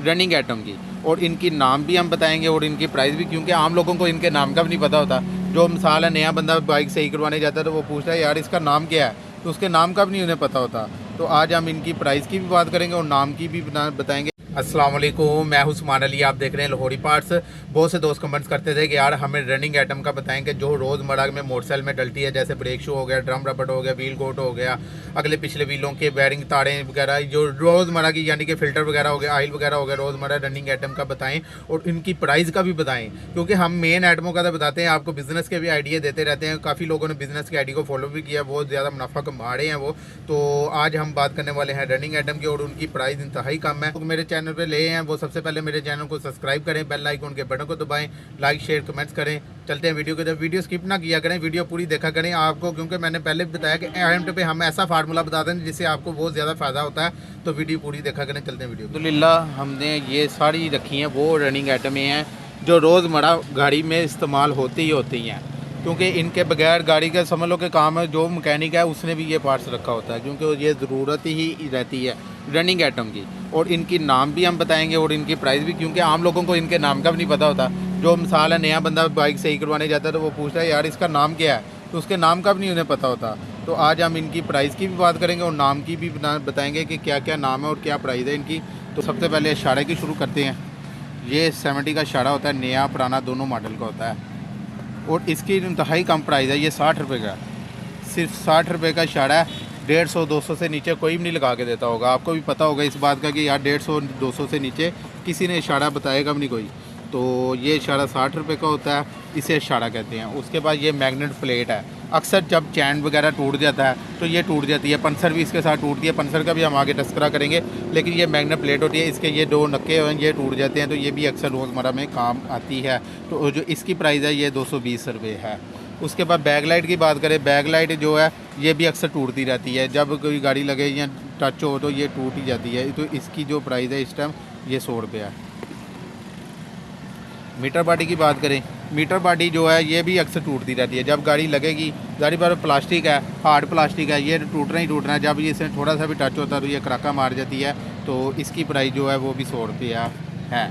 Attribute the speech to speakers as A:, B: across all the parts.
A: Running item की। और इनकी नाम भी हम बताएंगे और इनकी प्राइस भी, क्योंकि आम लोगों को इनके नाम का भी नहीं पता होता। जो मिसाल है नया बंदा बाइक सही करवाने जाता है तो वो पूछता है यार इसका नाम क्या है, तो उसके नाम का भी नहीं उन्हें पता होता। तो आज हम इनकी प्राइस की भी बात करेंगे और नाम की भी बताएंगे। अस्सलाम वालेकुम, मैं हूं उस्मान अली, आप देख रहे हैं लाहौरी पार्ट्स। बहुत से दोस्त कमेंट्स करते थे कि यार हमें रनिंग आइटम का बताएं कि जो रोज़मर्रा में मोटरसाइकिल में डलती है, जैसे ब्रेक शू हो गया, ड्रम रबड़ हो गया, व्हील कोट हो गया, अगले पिछले व्हीलों के बेयरिंग तारें वगैरह, जो रोज़मर्रा की यानी कि फ़िल्टर वगैरह हो गया, ऑयल वगैरह हो गया, रोज़मर्रा रनिंग आइटम का बताएं और इनकी प्राइस का भी बताएं। क्योंकि हम मेन आइटमों का तो बताते हैं, आपको बिज़नेस के भी आइडिया देते रहते हैं। काफ़ी लोगों ने बिज़नेस के आइडिया को फॉलो भी किया, बहुत ज़्यादा मुनाफा कमा रहे हैं वो। तो आज हम बात करने वाले हैं रनिंग आइटम की और उनकी प्राइस इंतहाई कम है। तो मेरे चैनल पर ले हैं वो सबसे पहले मेरे चैनल को सब्सक्राइब करें, बेल आइकन के बटन को दबाएं, लाइक शेयर कमेंट्स करें। चलते हैं वीडियो को, जब वीडियो स्किप ना किया करें, वीडियो पूरी देखा करें आपको, क्योंकि मैंने पहले भी बताया कि एम पे हम ऐसा फार्मूला बताते हैं जिससे आपको बहुत ज़्यादा फ़ायदा होता है। तो वीडियो पूरी देखा करें। चलते हैं वीडियो। अल्हम्दुलिल्लाह हमने ये सारी रखी हैं वो रनिंग आइटमें हैं जो रोज़मर्रा गाड़ी में इस्तेमाल होती ही होती हैं, क्योंकि इनके बगैर गाड़ी का समझ लो कि काम है। जो मैकेनिक है उसने भी ये पार्ट्स रखा होता है, क्योंकि ये ज़रूरत ही रहती है रनिंग आइटम की। और इनकी नाम भी हम बताएंगे और इनकी प्राइस भी, क्योंकि आम लोगों को इनके नाम का भी नहीं पता होता। जो मिसाल है नया बंदा बाइक सही करवाने जाता है तो वो पूछता है यार इसका नाम क्या है, तो उसके नाम का भी नहीं उन्हें पता होता। तो आज हम इनकी प्राइस की भी बात करेंगे और नाम की भी बताएंगे कि क्या क्या नाम है और क्या प्राइस है इनकी। तो सबसे पहले इशारे की शुरू करते हैं। ये 70 का इशारा होता है, नया पुराना दोनों मॉडल का होता है और इसकी इंतहाई कम प्राइस है। ये 60 रुपये का, सिर्फ 60 रुपये का इशारा है। 150-200 से नीचे कोई भी नहीं लगा के देता होगा। आपको भी पता होगा इस बात का कि यार 150-200 से नीचे किसी ने इशारा बताएगा भी नहीं कोई। तो ये इशारा 60 रुपये का होता है, इसे इशारा कहते हैं। उसके बाद ये मैग्नेट प्लेट है। अक्सर जब चैन वगैरह टूट जाता है तो ये टूट जाती है, पंसर भी इसके साथ टूटती है। पंसर का भी हम आगे तस्करा करेंगे, लेकिन ये मैग्नेट प्लेट होती है, इसके ये दो नक्के हैं ये टूट जाते हैं, तो ये भी अक्सर रोज़मर्रा में काम आती है। तो जो इसकी प्राइस है ये 220 रुपये है। उसके बाद बैक लाइट की बात करें, बैक लाइट जो है ये भी अक्सर टूटती रहती है, जब कोई गाड़ी लगे या टच हो तो ये टूट ही जाती है। तो इसकी जो प्राइस है इस टाइम ये 100 रुपये है। मीटर बॉडी की बात करें, मीटर बॉडी जो है ये भी अक्सर टूटती रहती है, जब गाड़ी लगेगी। गाड़ी पर प्लास्टिक है, हार्ड प्लास्टिक है, ये टूटना ही टूटना है। जब ये थोड़ा सा भी टच होता है तो ये कराका मार जाती है। तो इसकी प्राइस जो है वो भी 100 रुपये है।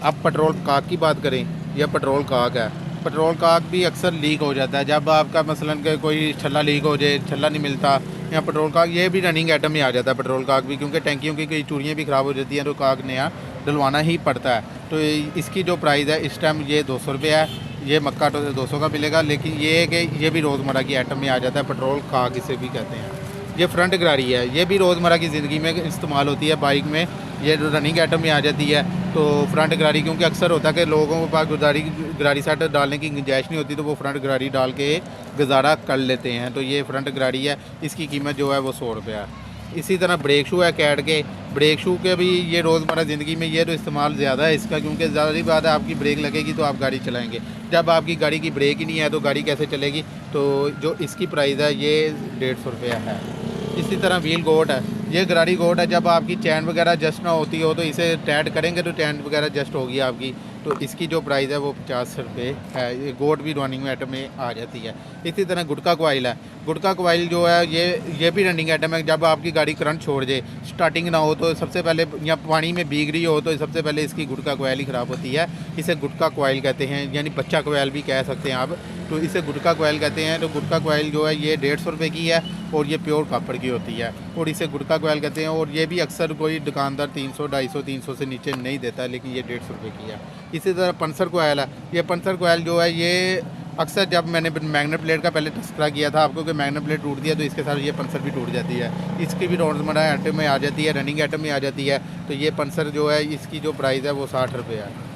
A: अब पेट्रोल काक की बात करें, यह पेट्रोल काक है। पेट्रोल काक भी अक्सर लीक हो जाता है, जब आपका मसलन के कोई छल्ला लीक हो जाए, छल्ला नहीं मिलता, या पेट्रोल काक ये भी रनिंग आइटम में आ जाता है। पेट्रोल काक भी, क्योंकि टैंकियों की कई चूड़ियाँ भी ख़राब हो जाती हैं तो काक नया डलवाना ही पड़ता है। तो इसकी जो प्राइस है इस टाइम ये 200 रुपये है। ये मक्का तो 200 का मिलेगा, लेकिन ये है कि ये भी रोज़मर्रा की आइटम में आ जाता है। पेट्रोल काक इसे भी कहते हैं। ये फ्रंट गरारी है, ये भी रोज़मर्रा की ज़िंदगी में इस्तेमाल होती है। बाइक में ये रनिंग आइटम में आ जाती है। तो फ्रंट गरारी, क्योंकि अक्सर होता है कि लोगों के पास गरारी सेट डालने की गुंजाइश नहीं होती, तो वो फ्रंट गरारी डाल के गुजारा कर लेते हैं। तो ये फ्रंट गरारी है, इसकी कीमत जो है वो 100 रुपये है। इसी तरह ब्रेक शू है कैट के। ब्रेक शू के भी ये रोज़मर्रा ज़िंदगी में ये तो इस्तेमाल ज़्यादा है इसका, क्योंकि ज़्यादा बात है आपकी ब्रेक लगेगी तो आप गाड़ी चलाएंगे। जब आपकी गाड़ी की ब्रेक ही नहीं है तो गाड़ी कैसे चलेगी। तो जो इसकी प्राइस है ये 150 रुपये है। इसी तरह व्हील गोट है, ये गरारी गोट है। जब आपकी चैन वगैरह जस्ट ना होती हो तो इसे टाइट करेंगे तो चैन वगैरह जस्ट होगी आपकी। तो इसकी जो प्राइस है वो 50 रुपये है। ये गोट भी रनिंग आइटम में आ जाती है। इसी तरह गुटका कोयल है। गुटका कोयल जो है ये भी रनिंग आइटम है। जब आपकी गाड़ी करंट छोड़ जाए, स्टार्टिंग ना हो, तो सबसे पहले या पानी में भीग रही हो तो सबसे पहले इसकी गुटका कोयल ही ख़राब होती है। इसे गुटका कोयल कहते हैं, यानी बच्चा कोयल भी कह सकते हैं आप। तो इसे गुटका कोयल कहते हैं। तो गुटका कोयल जो है ये 150 रुपये की है और ये प्योर कॉपर की होती है और इसे गुटका कोयल कहते हैं। और ये भी अक्सर कोई दुकानदार 300, 250, 300 से नीचे नहीं देता, लेकिन ये 150 रुपये की है। इसी तरह पंसर कोयल है। ये पंसर कोयल जो है ये अक्सर, जब मैंने मैग्नेट प्लेट का पहले तस्करा किया था आपको कि मैग्नेट प्लेट टूट दिया, तो इसके साथ ये पंसर भी टूट जाती है। इसकी भी रोज़मर्रा आइटम में आ जाती है, रनिंग आइटम में आ जाती है। तो ये पंसर जो है इसकी जो प्राइस है वो 60 रुपये है।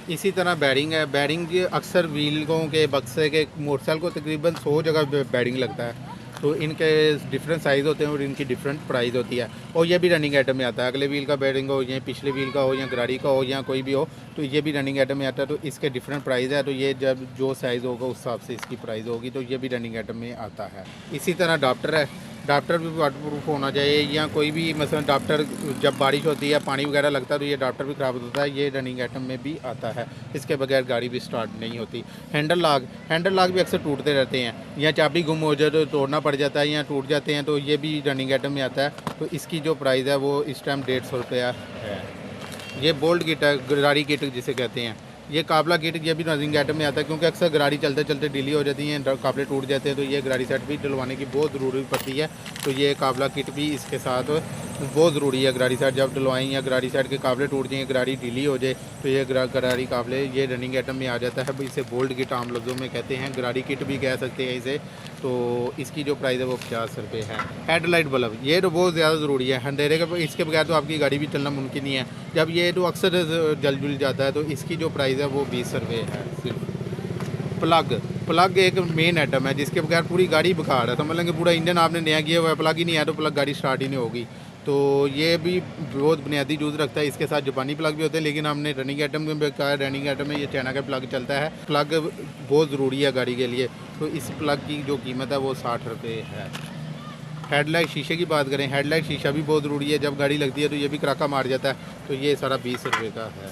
A: इसी तरह बैरिंग है। बैरिंग अक्सर व्हीलों के बक्से के मोटरसाइकिल को तकरीबन 100 जगह बैरिंग लगता है। तो इनके डिफरेंट साइज़ होते हैं और इनकी डिफरेंट प्राइस होती है। और ये भी रनिंग आइटम में आता है। अगले व्हील का बैरिंग हो या पिछले व्हील का हो या गरारी का हो या कोई भी हो, तो ये भी रनिंग आइटम में आता है। तो इसके डिफरेंट प्राइस है। तो ये जब जो साइज़ होगा उस हिसाब से इसकी प्राइस होगी। तो ये भी रनिंग आइटम में आता है। इसी तरह अडाप्टर है। अडाप्टर भी वाटरप्रूफ होना चाहिए, या कोई भी मसलन अडाप्टर जब बारिश होती है पानी वगैरह लगता है तो ये अडाप्टर भी ख़राब होता है। ये रनिंग आइटम में भी आता है। इसके बगैर गाड़ी भी स्टार्ट नहीं होती। हैंडल लॉक भी अक्सर टूटते रहते हैं, या चाबी गुम हो जाए तो तोड़ना पड़ जाता है या टूट जाते हैं। तो ये भी रनिंग आइटम में आता है। तो इसकी जो प्राइस है वो इस टाइम 150 रुपया है। ये बोल्ट किट है, गरारी किट जिसे कहते हैं। ये काबला किट ये भी रनिंग आइटम में आता है, क्योंकि अक्सर गरारी चलते चलते ढीली हो जाती हैं, काबले टूट जाते हैं, तो ये गरारी सेट भी डलवाने की बहुत ज़रूरी पड़ती है। तो ये काबला किट भी इसके साथ बहुत ज़रूरी है। गरारी सेट जब डलवाएं या गरारी सेट के काबले टूट जाएँ, गरारी ढीली हो जाए, तो ये गरारी काबले ये रनिंग आइटम में आ जाता है। इसे बोल्ट किट आम लफ्ज़ों में कहते हैं, गरारी किट भी कह सकते हैं इसे। तो इसकी जो प्राइस है वो 50 रुपये है। हेडलाइट बल्ब ये तो बहुत ज़्यादा ज़रूरी है, अंधेरे के इसके बगैर तो आपकी गाड़ी भी चलना मुमकिन नहीं है। जब ये तो अक्सर जल जाता है, तो इसकी जो प्राइस है वो 20 रुपये है सिर्फ। प्लग एक मेन आइटम है जिसके बगैर पूरी गाड़ी बेकार है। समझ लेंगे पूरा इंजन आपने नया किया हुआ है, प्लग ही नहीं है तो प्लग गाड़ी स्टार्ट ही नहीं होगी। तो ये भी बहुत बुनियादी यूज़ रखता है। इसके साथ जापानी प्लग भी होते हैं, लेकिन हमने रनिंग आइटम में बेकार, रनिंग आइटम में ये चाइना का प्लग चलता है। प्लग बहुत ज़रूरी है गाड़ी के लिए। तो इस प्लग की जो कीमत है वो 60 रुपये है। हेडलाइट शीशे की बात करें, हेडलाइट शीशा भी बहुत ज़रूरी है। जब गाड़ी लगती है तो ये भी कराका मार जाता है, तो ये सारा 20 रुपये का है।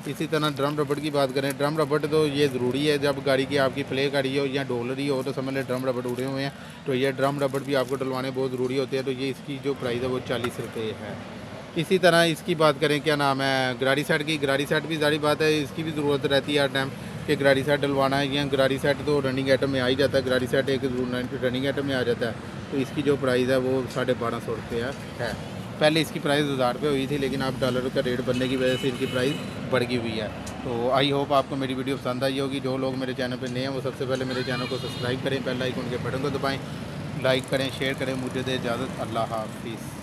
A: इसी तरह ड्रम रबड़ की बात करें, ड्रम रबड़ तो ये ज़रूरी है। जब गाड़ी की आपकी प्ले गाड़ी हो या डोलरी हो तो समझ लें ड्रम रबड़ उड़े हुए हैं, तो ये ड्रम रबड़ भी आपको डलवाने बहुत ज़रूरी होते हैं। तो ये इसकी जो प्राइस है वो 40 रुपये है। इसी तरह इसकी बात करें, क्या नाम है, गरारी सेट की। गरारी सेट भी सारी बात है, इसकी भी ज़रूरत रहती है हर टाइम कि गरारी सेट डलवाना है। या गरारी सेट तो रनिंग आइटम में आ ही जाता है, गरारी सेट एक रनिंग आइटम में आ जाता है। तो इसकी जो प्राइस है वो 1250 रुपये है। पहले इसकी प्राइस 1000 रुपये हुई थी, लेकिन अब डॉलर का रेट बनने की वजह से इनकी प्राइस बढ़ गई हुई है। तो आई होप आपको मेरी वीडियो पसंद आई होगी। जो लोग मेरे चैनल पर नए हैं वो सबसे पहले मेरे चैनल को सब्सक्राइब करें, बेल आइकन के बटन को दबाएं, लाइक करें, शेयर करें। मुझे दे इजाज़त, अल्लाह हाफिज़।